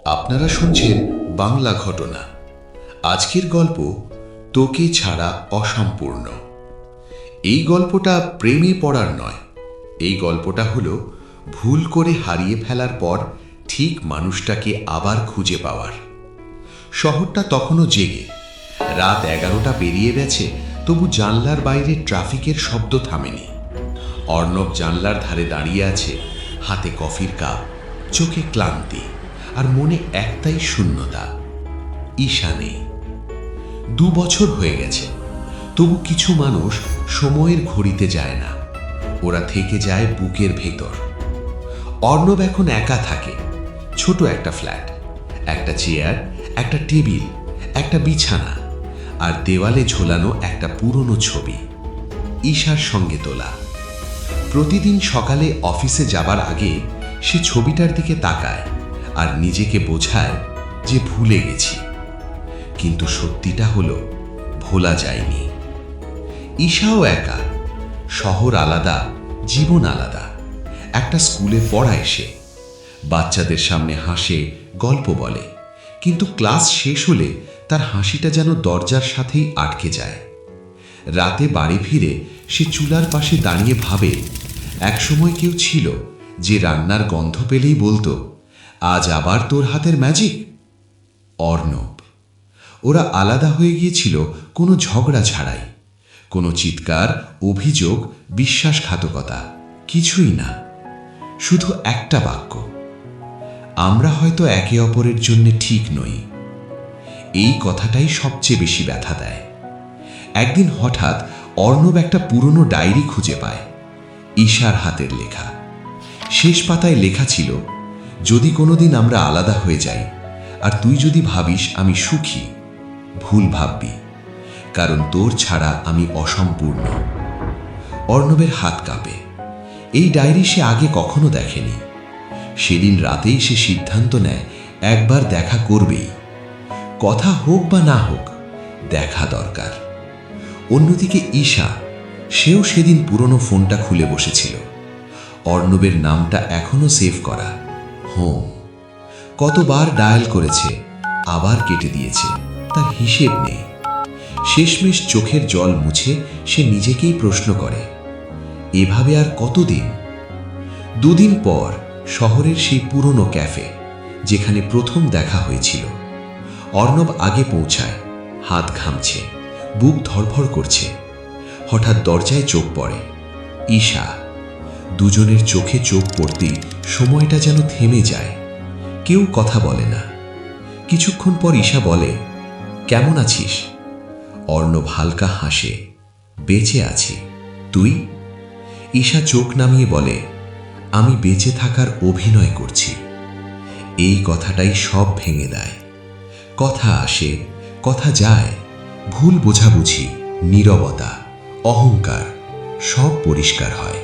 আপনারা শুনছেন বাংলা ঘটনা। আজকের গল্প তোকে ছাড়া অসম্পূর্ণ। এই গল্পটা প্রেমে পড়ার নয়, এই গল্পটা হলো ভুল করে হারিয়ে ফেলার পর ঠিক মানুষটাকে আবার খুঁজে পাওয়ার। শহরটা তখনও জেগে, রাত 11টা পেরিয়ে গেছে, তবু জানলার বাইরে ট্রাফিকের শব্দ থামেনি। অর্ণব জানলার ধারে দাঁড়িয়ে আছে, হাতে কফির কাপ, চোখে ক্লান্তি আর মনে একটাই শূন্যতা। ঈশা নেই। 2 বছর হয়ে গেছে, তবু কিছু মানুষ সময়ের ঘড়িতে যায় না, ওরা থেকে যায় বুকের ভেতর। অর্ণব এখন একা থাকে, ছোট একটা ফ্ল্যাট, একটা চেয়ার, একটা টেবিল, একটা বিছানা আর দেওয়ালে ঝোলানো একটা পুরনো ছবি, ঈশার সঙ্গে তোলা। প্রতিদিন সকালে অফিসে যাবার আগে সে ছবিটার দিকে তাকায় আর নিজেকে বোঝায় যে ভুলে গেছি, কিন্তু সত্যিটা হলো ভোলা যায়নি। ঈশাও একা, শহর আলাদা, জীবন আলাদা। একটা স্কুলে পড়ায় সে, বাচ্চাদের সামনে হাসে, গল্প বলে, কিন্তু ক্লাস শেষ হলে তার হাসিটা যেন দরজার সাথেই আটকে যায়। রাতে বাড়ি ফিরে সে চুলার পাশে দাঁড়িয়ে ভাবে, একসময় কেউ ছিল যে রান্নার গন্ধ পেলেই বলতো, আজ আবার তোর হাতের ম্যাজিক। অর্ণব। ওরা আলাদা হয়ে গিয়েছিল কোনো ঝগড়া ছাড়াই, কোনো চিৎকার, অভিযোগ, বিশ্বাসঘাতকতা, কিছুই না। শুধু একটা বাক্য, আমরা হয়তো একে অপরের জন্য ঠিক নই। এই কথাটাই সবচেয়ে বেশি ব্যথা দেয়। একদিন হঠাৎ অর্ণব একটা পুরনো ডায়েরি খুঁজে পায়, ঈশার হাতের লেখা। শেষ পাতায় লেখা ছিল, যদি কোনোদিন আমরা আলাদা হয়ে যাই আর তুই যদি ভাবিস আমি সুখী, ভুল ভাববি, কারণ তোর ছাড়া আমি অসম্পূর্ণ। অর্ণবের হাত কাঁপে। এই ডায়েরি সে আগে কখনো দেখেনি। সেদিন রাতেই সে সিদ্ধান্ত নেয় একবার দেখা করবেই, কথা হোক বা না হোক, দেখা দরকার। অন্যদিকে ঈশা, সেও সেদিন পুরনো ফোনটা খুলে বসেছিল। অর্ণবের নামটা এখনো সেভ করা, হোম। কতবার ডায়াল করেছে, আবার কেটে দিয়েছে, তার হিসেব নেই। শেষমেশ চোখের জল মুছে সে নিজেকেই প্রশ্ন করে, এভাবে আর কতদিন? 2 দিন পর শহরের সেই পুরনো ক্যাফে, যেখানে প্রথম দেখা হয়েছিল। অর্ণব আগে পৌঁছায়, হাত ঘামছে, বুক ধড়ফড় করছে। হঠাৎ দরজায় চোখ পড়ে, ঈশা। দুজনের চোখে চোখ পড়তেই সময়টা যেন থেমে যায়। কেউ কথা বলে না। কিছুক্ষণ পর ঈশা বলে, কেমন আছিস? অর্ণব হালকা হাসে, বেঁচে আছি, তুই? ঈশা চোখ নামিয়ে বলে, আমি বেঁচে থাকার অভিনয় করছি। এই কথাটাই সব ভেঙে দেয়। কথা আসে, কথা যায়, ভুল বোঝাবুঝি, নীরবতা, অহংকার, সব পরিষ্কার হয়।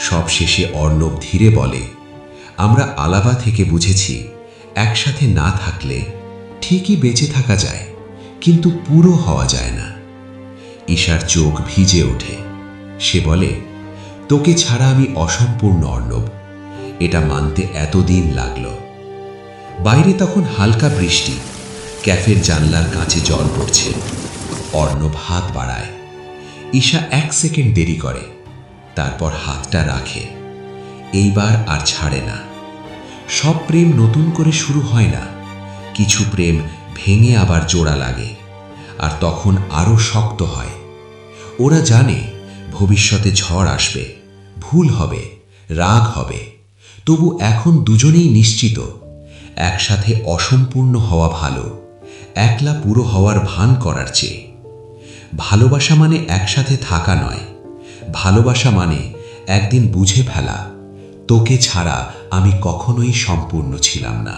সব শেষে অর্ণব ধীরে বলে, আমরা আলাদা থেকে বুঝেছি, একসাথে না থাকলে ঠিকই বেঁচে থাকা যায়, কিন্তু পুরো হওয়া যায় না। ঈশার চোখ ভিজে ওঠে। সে বলে, তোকে ছাড়া আমি অসম্পূর্ণ অর্ণব, এটা মানতে এতদিন লাগলো। বাইরে তখন হালকা বৃষ্টি, ক্যাফের জানলার কাছে জল পড়ছে। অর্ণব হাত বাড়ায়। ঈশা 1 সেকেন্ড দেরি করে, তারপর হাতটা রাখে। এইবার আর ছাড়ে না। সব প্রেম নতুন করে শুরু হয় না, কিছু প্রেম ভেঙে আবার জোড়া লাগে, আর তখন আরো শক্ত হয়। ওরা জানে ভবিষ্যতে ঝড় আসবে, ভুল হবে, রাগ হবে, তবু এখন দুজনেই নিশ্চিত, একসাথে অসম্পূর্ণ হওয়া ভালো, একলা পুরো হওয়ার ভান করার চেয়ে। ভালোবাসা মানে একসাথে থাকা নয়, ভালোবাসা মানে একদিন বুঝে ফেলা, তোকে ছাড়া আমি কখনোই সম্পূর্ণ ছিলাম না।